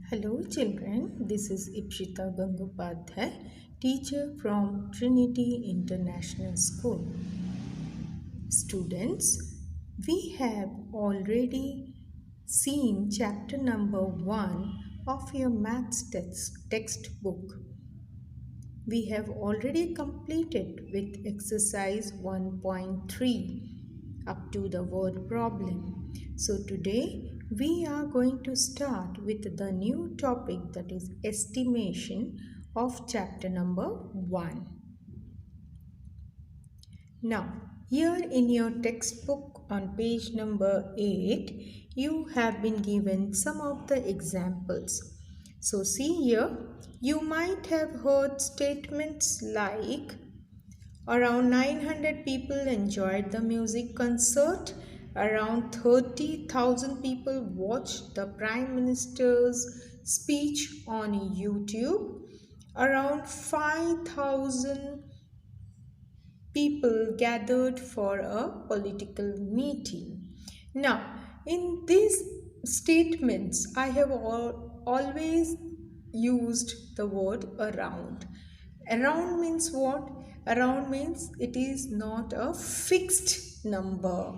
Hello children, this is Ipshita Gangopadhyay, teacher from Trinity International School. Students, we have already seen chapter number 1 of your maths textbook. We have already completed with exercise 1.3 up to the word problem. So today we are going to start with the new topic, that is estimation of chapter number 1. Now, here in your textbook on page number 8, you have been given some of the examples. So see here, you might have heard statements like around 900 people enjoyed the music concert, around 30,000 people watched the Prime Minister's speech on YouTube, around 5,000 people gathered for a political meeting. Now, in these statements, I have always used the word around. Around means what? Around means it is not a fixed number.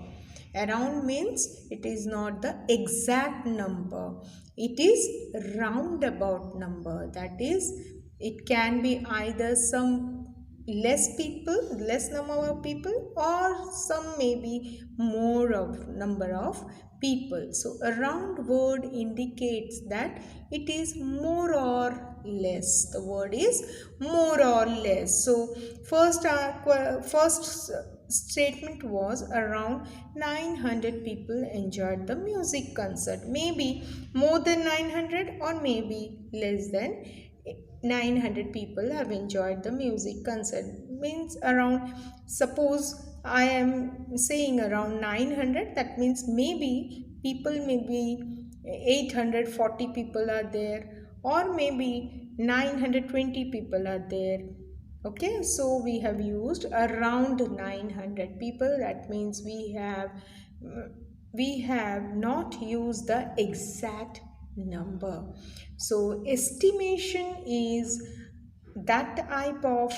Around means it is not the exact number. It is roundabout number. That is, it can be either some less number of people, or some maybe more of number of people. So around word indicates that it is more or less. The word is more or less. So first statement was around 900 people enjoyed the music concert. Maybe more than 900 or maybe less than 900 people have enjoyed the music concert. Means around, suppose I am saying around 900, that means maybe people, maybe 840 people are there, or maybe 920 people are there. Okay, so we have used around 900 people. That means we have not used the exact number. So estimation is that type of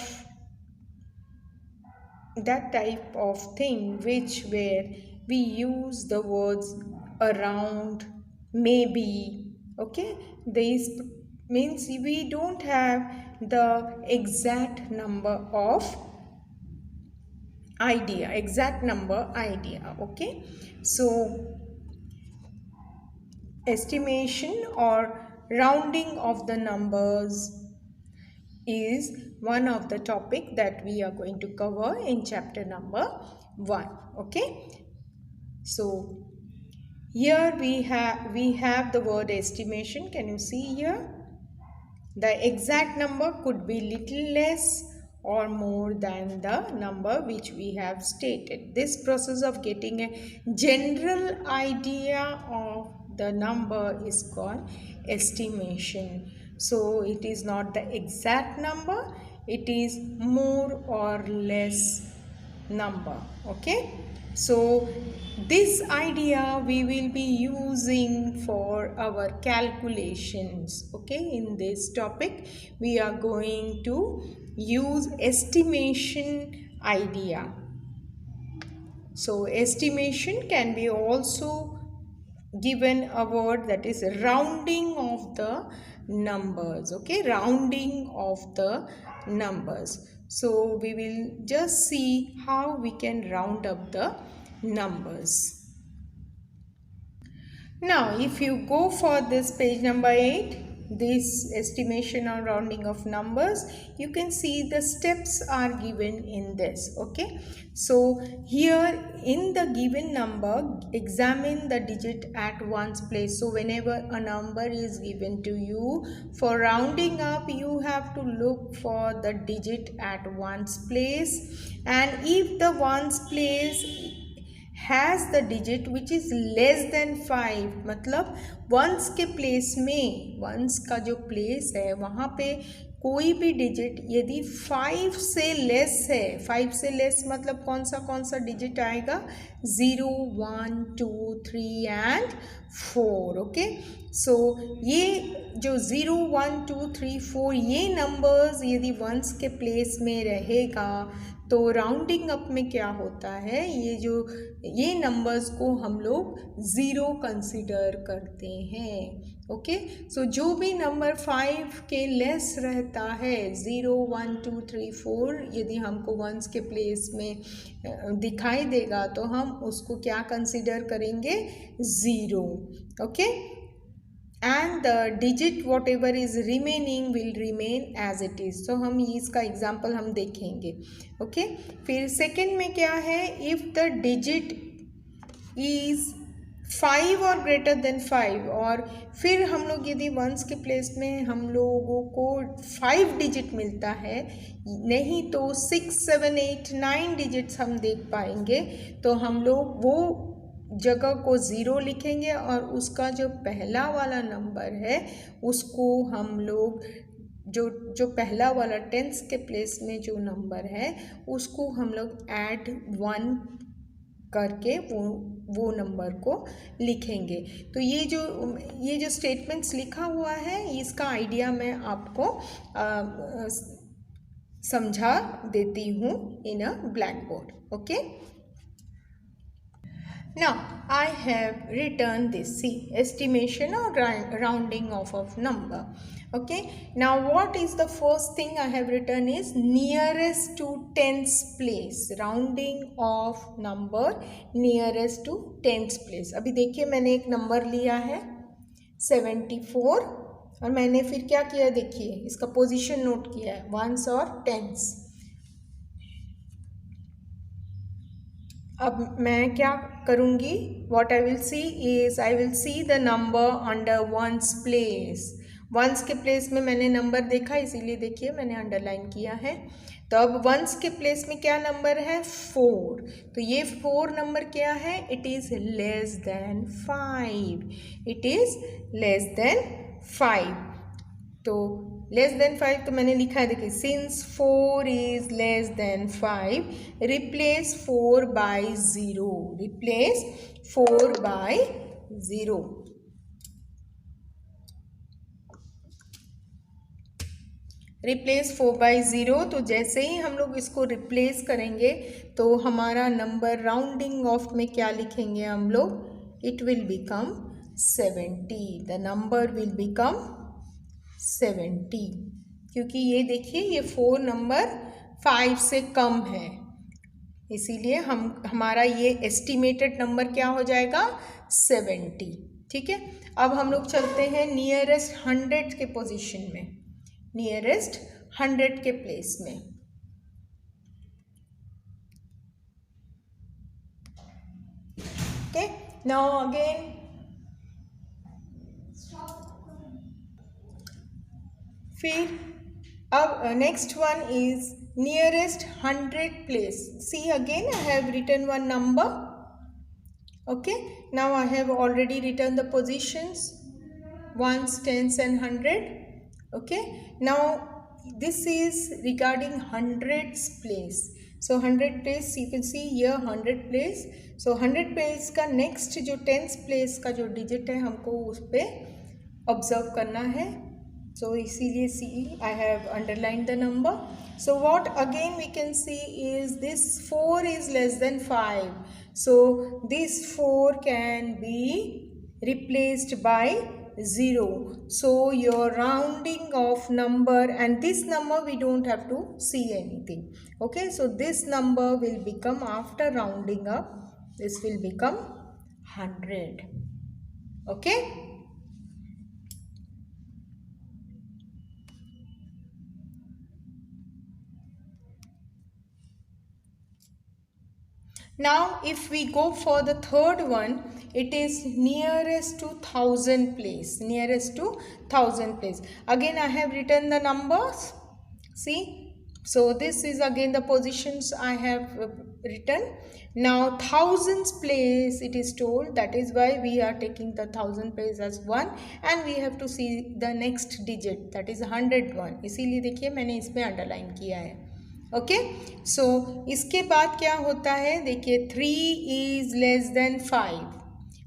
thing where we use the words around, maybe. Okay, this means we don't have the exact number idea. Okay, so estimation or rounding of the numbers is one of the topic that we are going to cover in chapter number 1. Okay, so here we have the word estimation. Can you see here? The exact number could be little less or more than the number which we have stated. This process of getting a general idea of the number is called estimation. So it is not the exact number, it is more or less number. Okay, so this idea we will be using for our calculations. Okay, in this topic we are going to use estimation idea. So estimation can be also given a word, that is rounding of the numbers. Okay, rounding of the numbers. So we will just see how we can round up the numbers. Now if you go for this page number 8, this estimation or rounding of numbers, you can see the steps are given in this. Okay, so here in the given number, examine the digit at one's place. So whenever a number is given to you, for rounding up you have to look for the digit at one's place, and if the one's place has the digit which is less than 5, मतलब once के place में, once का जो place है वहाँ पे कोई भी डिजिट यदि 5 से लेस है, 5 से लेस मतलब कौन सा डिजिट आएगा, 0, 1, 2, 3 एंड 4. ओके, सो ये जो 0, 1, 2, 3, 4 ये नंबर्स यदि वंस के प्लेस में रहेगा तो राउंडिंग अप में क्या होता है, ये नंबर्स को हम लोग ज़ीरो कंसिडर करते हैं. ओके, सो जो भी नंबर 5 के लेस रहता है, 0, 1, 2, 3, 4 यदि हमको वंस के प्लेस में दिखाई देगा तो हम उसको क्या कंसिडर करेंगे, zero. Okay, and the digit whatever is remaining will remain as it is. so हम इसका एग्जाम्पल हम देखेंगे. ओके, फिर सेकेंड में क्या है, if the digit is 5 और ग्रेटर देन 5, और फिर हम लोग यदि वंस के प्लेस में हम लोगों को 5 डिजिट मिलता है, नहीं तो 6, 7, 8, 9 डिजिट्स हम देख पाएंगे, तो हम लोग वो जगह को ज़ीरो लिखेंगे और उसका जो पहला वाला नंबर है उसको हम लोग जो पहला वाला टेंस के प्लेस में जो नंबर है उसको हम लोग ऐड 1 करके वो नंबर को लिखेंगे. तो ये जो स्टेटमेंट्स लिखा हुआ है इसका आइडिया मैं आपको समझा देती हूँ in a black board. Okay, now I have written this, see, estimation or rounding off of number. Okay, now what is the first thing I have written is nearest to tens place, rounding of number nearest to tens place. अभी देखिए मैंने एक number लिया है 74 और मैंने फिर क्या किया, देखिए इसका पोजीशन नोट किया है, वंस और टेंस. अब मैं क्या करूँगी, what I will see is I will see the number under ones place. Ones के प्लेस में मैंने नंबर देखा इसीलिए देखिए मैंने अंडरलाइन किया है. तो अब वंस के प्लेस में क्या नंबर है, 4. तो ये 4 नंबर क्या है, it is less than 5, it is less than 5. तो लेस देन 5 तो मैंने लिखा है, देखिए since 4 is less than 5 replace 4 by 0, replace 4 by 0. Replace 4 by 0. तो जैसे ही हम लोग इसको रिप्लेस करेंगे तो हमारा नंबर राउंडिंग ऑफ में क्या लिखेंगे हम लोग, it will become 70. The number will become 70, क्योंकि ये देखिए ये 4 नंबर 5 से कम है, इसीलिए हमारा ये एस्टिमेटेड नंबर क्या हो जाएगा, 70. ठीक है, अब हम लोग चलते हैं नियरेस्ट 100 के पोजीशन में, नियरेस्ट 100 के प्लेस में. ओके, नाउ अगेन फिर अब next one is nearest 100 place. See again I have written one number. Okay, now I have already written the positions ones, tens and 100. Okay, now this is regarding hundreds place. So 100 place you can see here 100 place. So 100 place का next जो tens place का जो digit है हमको उस पर observe करना है. So इसीलिए see I have underlined the number. So what again we can see is this 4 is less than 5. So this 4 can be replaced by 0. So your rounding of number, and this number we don't have to see anything. Okay, so this number will become, after rounding up, this will become 100. Okay. Now if we go for the third one, it is nearest to 1000 place, nearest to 1000 place. Again I have written the numbers. See So this is again the positions I have written. Now thousands place it is told, that is why we are taking the thousand place as 1 and we have to see the next digit, that is 101. इसीलिए देखिए मैंने इसमें underline किया है. Okay, सो इसके बाद क्या होता है, देखिए 3 is less than 5.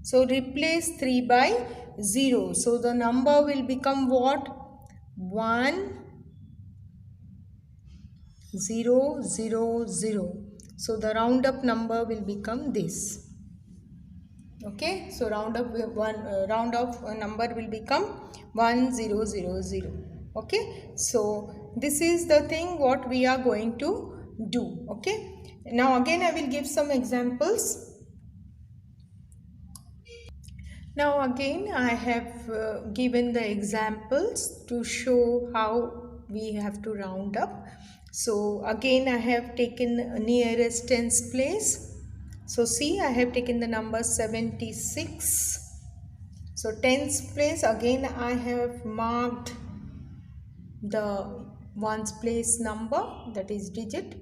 So replace 3 by 0. So the number will become what? 1 0 0 0. So the round up number will become this. Okay, so round up number will become 1000. Okay, so this is the thing what we are going to do. Okay, now again I will give some examples. Now again I have given the examples to show how we have to round up. So again I have taken nearest tens place. So see, I have taken the number 76. So tens place, again I have marked the ones place number, that is digit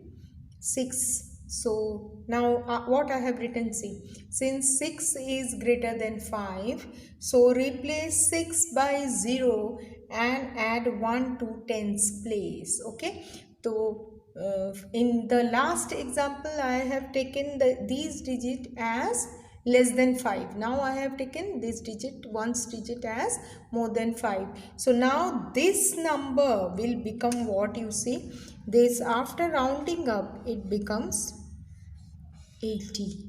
6. So now what I have written, see, since 6 is greater than 5, so replace 6 by 0 and add 1 to tens place. Okay, so in the last example I have taken these digit as less than 5. Now I have taken this digit, ones digit, as more than 5. So now this number will become what, you see, this after rounding up it becomes 80.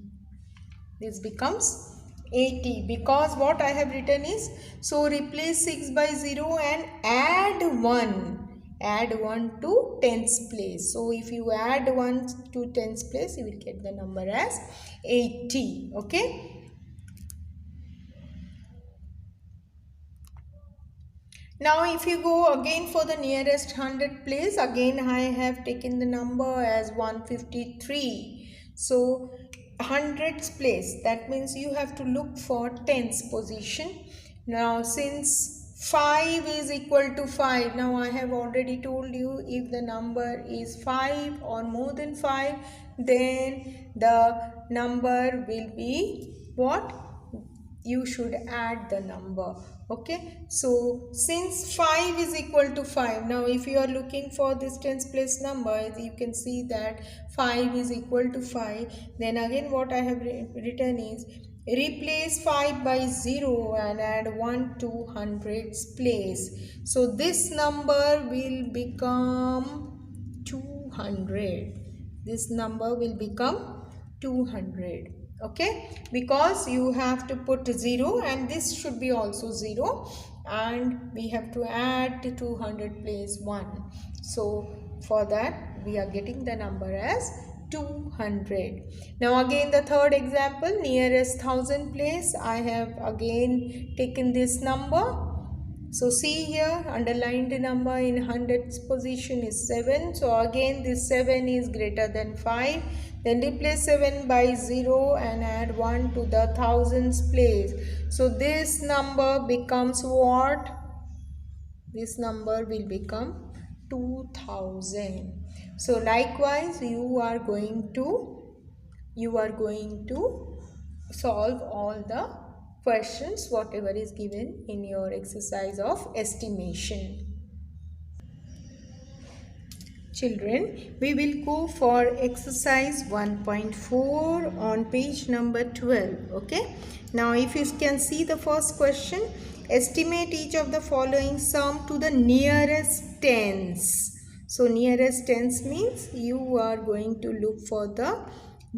This becomes 80 because what I have written is, so replace 6 by 0 and add 1 to tens place. So if you add 1 to tens place, you will get the number as 80. Okay, now if you go again for the nearest 100 place, again I have taken the number as 153. So hundreds place, that means you have to look for tens position. Now since 5 is equal to 5, now I have already told you, if the number is 5 or more than 5, then the number will be what? You should add the number. Okay, so since 5 is equal to 5, now if you are looking for this tens place number, you can see that 5 is equal to 5. Then again what I have written is, replace 5 by 0 and add 1 to hundreds place. So this number will become 200. This number will become 200. Okay, because you have to put 0 and this should be also 0 and we have to add 200 place 1. So for that we are getting the number as 200. Now again the third example, nearest 1000 place, I have again taken this number. So see here, underlined number in hundreds position is 7. So again this 7 is greater than 5. Then replace 7 by 0 and add 1 to the thousands place. So this number becomes what? This number will become 2000. So likewise you are going to solve all the questions whatever is given in your exercise of estimation. Children, we will go for exercise 1.4 on page number 12. Okay, now if you can see the first question, estimate each of the following sum to the nearest tens. So nearest tens means you are going to look for the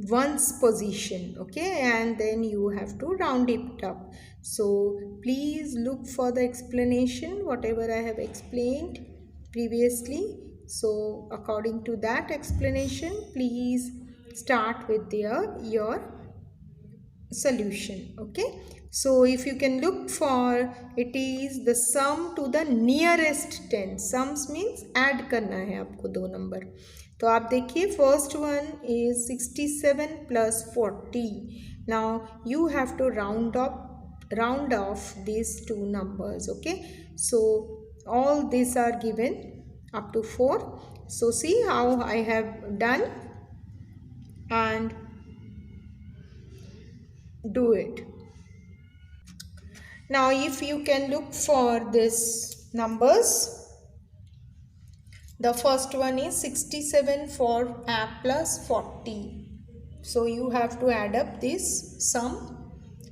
ones position, okay, and then you have to round it up. So please look for the explanation whatever I have explained previously. So according to that explanation, please start with your solution. Okay, so if you can look for, it is the sum to the nearest 10. Sums means add करना है आपको दो number. तो आप देखिए first one is 67 plus 40. Now you have to round off these two numbers. Okay, so all these are given up to 4. So see how I have done, and do it. Now if you can look for this numbers, the first one is 67 for a plus 40. So you have to add up this sum.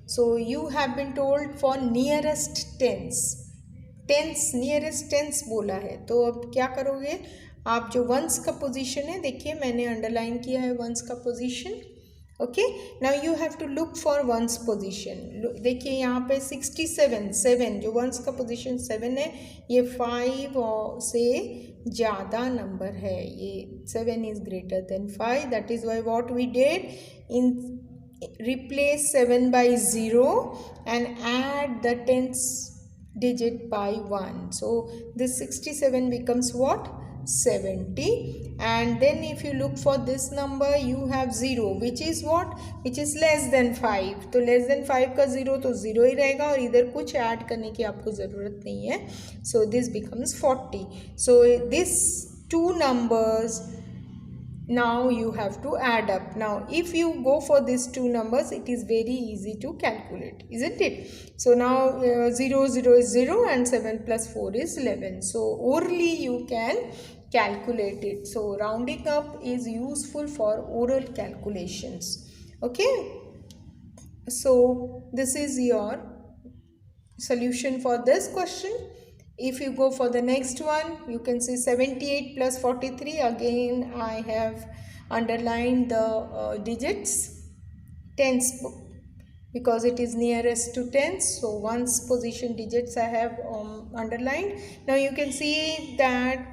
So you have been told for nearest tens. Tens nearest tens बोला है, तो अब क्या करोगे आप, जो once का position है, देखिए मैंने अंडरलाइन किया है वंस का position. Okay, now you have to look for ones position. देखिए यहाँ पे 67 7, जो वंस का पोजीशन 7 है, ये 5 से ज़्यादा नंबर है. ये 7 is greater than 5. That is why what we did, in replace 7 by 0 and add the tens digit by 1. So this 67 becomes what, 70. And then if you look for this number, you have 0, which is what, which is less than 5. तो less than 5 का 0 तो 0 ही रहेगा, और इधर कुछ add करने की आपको ज़रूरत नहीं है. So this becomes 40. So this two numbers now you have to add up. Now if you go for these two numbers, it is very easy to calculate, isn't it? So now 0 0 is 0 and 7 plus 4 is 11. So orally you can calculate it. So rounding up is useful for oral calculations. Okay, so this is your solution for this question. If you go for the next one, you can see 78 plus 43. Again I have underlined the digits, tens, because it is nearest to tens. So ones position digits I have underlined. Now you can see that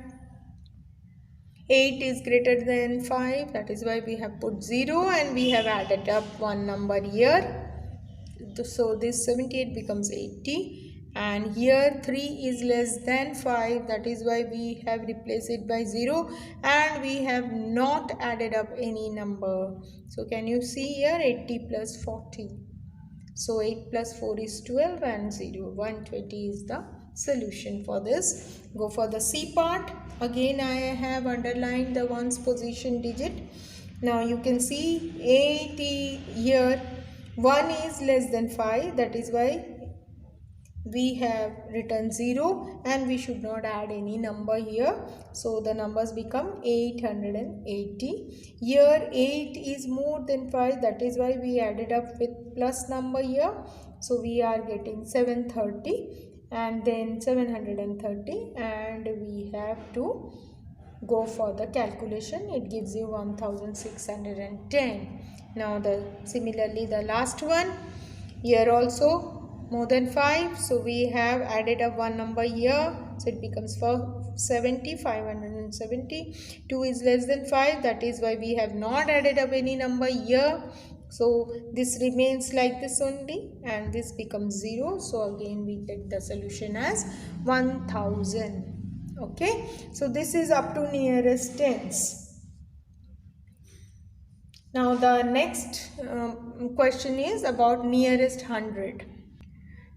8 is greater than 5. That is why we have put 0, and we have added up one number here. So this 78 becomes 80. And here 3 is less than 5, that is why we have replaced it by 0, and we have not added up any number. So can you see here, 80 plus 40. So 8 plus 4 is 12 and 0, 120 is the solution for this. Go for the C part. Again I have underlined the ones position digit. Now you can see 80 here, 1 is less than 5, that is why we have written 0, and we should not add any number here. So the numbers become 880. Here 8 is more than 5, that is why we added up with plus number here. So we are getting 730 and then 730, and we have to go for the calculation. It gives you 1610. Now similarly the last one, here also more than 5, so we have added up one number here, so it becomes 570. 2 is less than 5, that is why we have not added up any number here. So this remains like this only, and this becomes 0. So again we get the solution as 1000. Okay, so this is up to nearest tens. Now the next question is about nearest 100.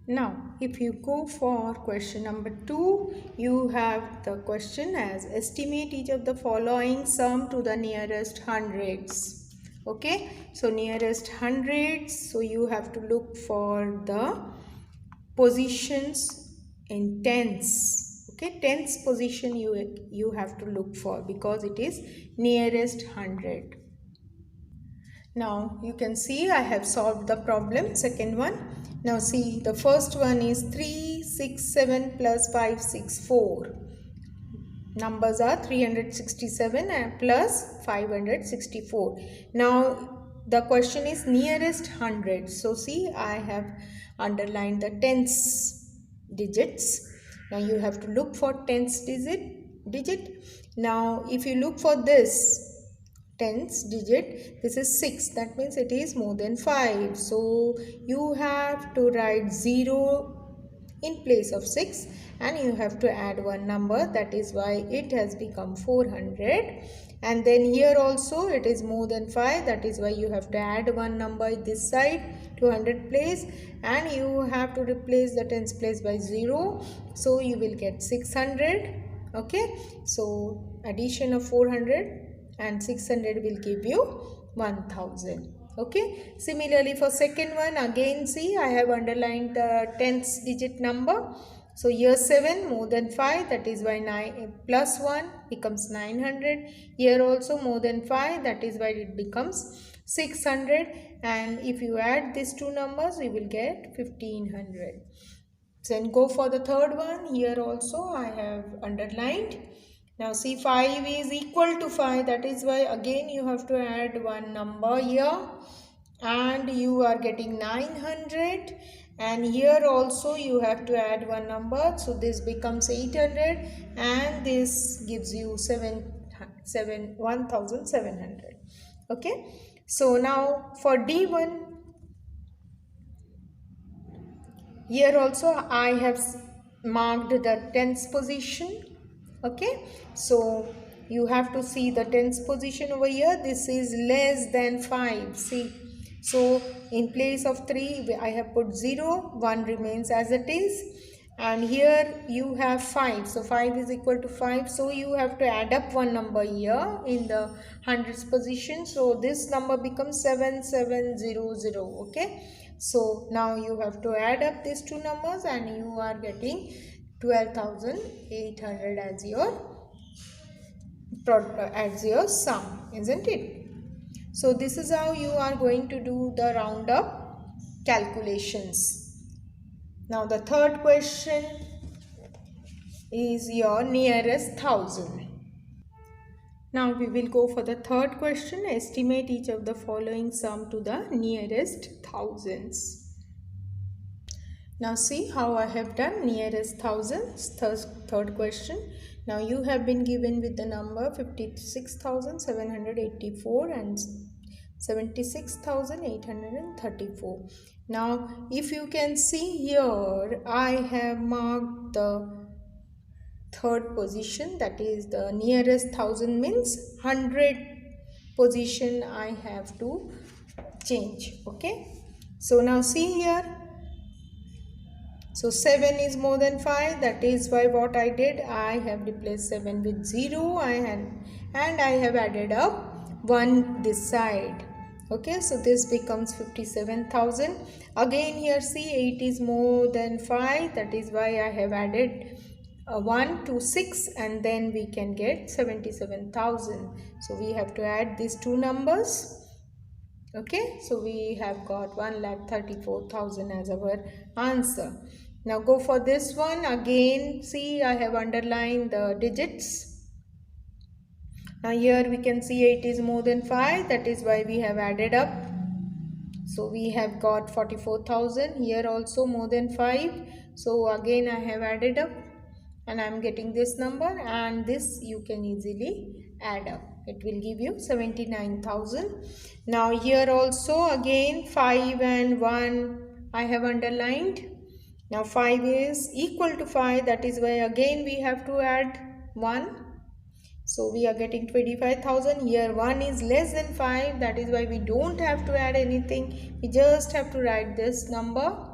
Now if you go for question number 2, you have the question as estimate each of the following sum to the nearest hundreds. Okay, so nearest hundreds, so you have to look for the positions in tens. Okay, tens position you have to look for, because it is nearest 100. Now you can see I have solved the problem, second one. Now see, the first one is 367 plus 564. Numbers are 367 and plus 564. Now the question is nearest 100. So see, I have underlined the tens digits. Now you have to look for tens digit. Now if you look for this tens digit, this is 6, that means it is more than 5. So you have to write 0 in place of 6, and you have to add one number, that is why it has become 400. And then here also it is more than 5, that is why you have to add one number this side to 100 place, and you have to replace the tens place by 0. So you will get 600. Okay, so addition of 400 and 600 will give you 1000. Okay, similarly for second one, again see, I have underlined the tens digit number. So here 7 more than 5, that is why 9 plus 1 becomes 900. Here also more than 5, that is why it becomes 600. And if you add these two numbers, you will get 1500. Then go for the third one. Here also I have underlined. Now see, 5 is equal to 5. That is why again you have to add one number here. And you are getting 900. And here also you have to add one number. So this becomes 800. And this gives you 1700. Okay. So now for D1, here also I have marked the tens position. Okay, so you have to see the tens position over here. This is less than 5. See, so in place of 3 I have put 0, 1 remains as it is, and here you have 5. So 5 is equal to 5. So you have to add up one number here in the hundreds position. So this number becomes 7700. Okay, so now you have to add up these two numbers and you are getting 12,800 as your sum, isn't it? So this is how you are going to do the roundup calculations. Now the third question is your nearest thousand. Now we will go for the third question. Estimate each of the following sum to the nearest thousands. Now see how I have done nearest thousands. Third question. Now you have been given with the number 56,784 and 76,834. Now if you can see here, I have marked the third position, that is the nearest thousand means 100 position I have to change. Okay, so now see here. So 7 is more than 5, that is why what I did, I have replaced 7 with 0 and I have added up 1 this side. Okay, so this becomes 57,000. Again here see, 8 is more than 5, that is why I have added 1 to 6 and then we can get 77,000. So we have to add these two numbers. Okay, so we have got 1,34,000 as our answer. Now go for this one. Again see, I have underlined the digits. Now here we can see 8 is more than 5, that is why we have added up. So we have got 44,000. Here also more than 5, so again I have added up and I am getting this number, and this you can easily add up. It will give you 79,000. Now here also again 5 and 1 I have underlined. Now 5 is equal to 5, that is why again we have to add 1. So we are getting 25,000. Here 1 is less than 5, that is why we don't have to add anything. We just have to write this number.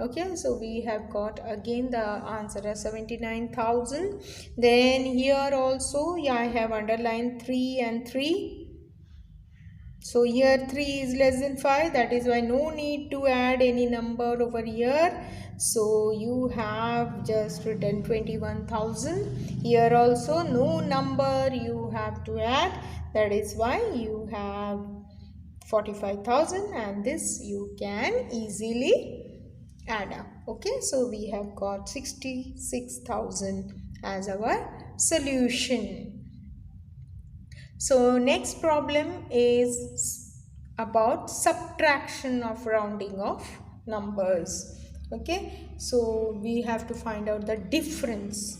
Okay, so we have got again the answer as 79,000. Then here also, yeah, I have underlined 3 and 3. So here 3 is less than 5, that is why no need to add any number over here. So you have just written 21,000. Here also no number you have to add, that is why you have 45,000, and this you can easily add up. Okay, so we have got 66,000 as our solution. So next problem is about subtraction of rounding of numbers. Okay, so we have to find out the difference.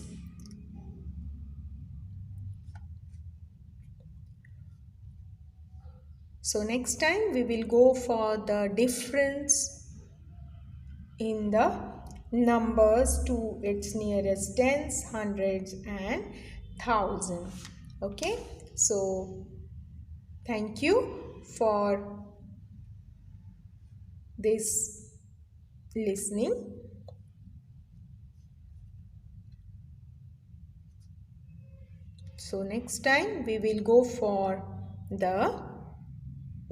So next time we will go for the difference in the numbers to its nearest tens, hundreds and thousand. Okay, so thank you for this listening. So next time we will go for the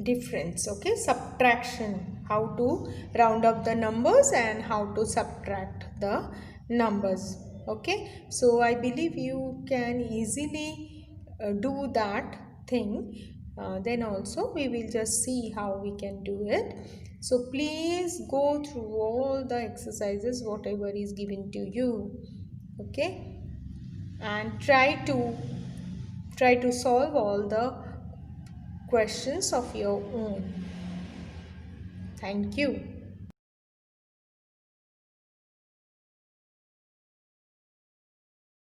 difference, okay, subtraction, how to round up the numbers and how to subtract the numbers. Okay, so I believe you can easily do that thing. Then also we will just see how we can do it. So please go through all the exercises whatever is given to you, okay, and try to solve all the questions of your own. Thank you.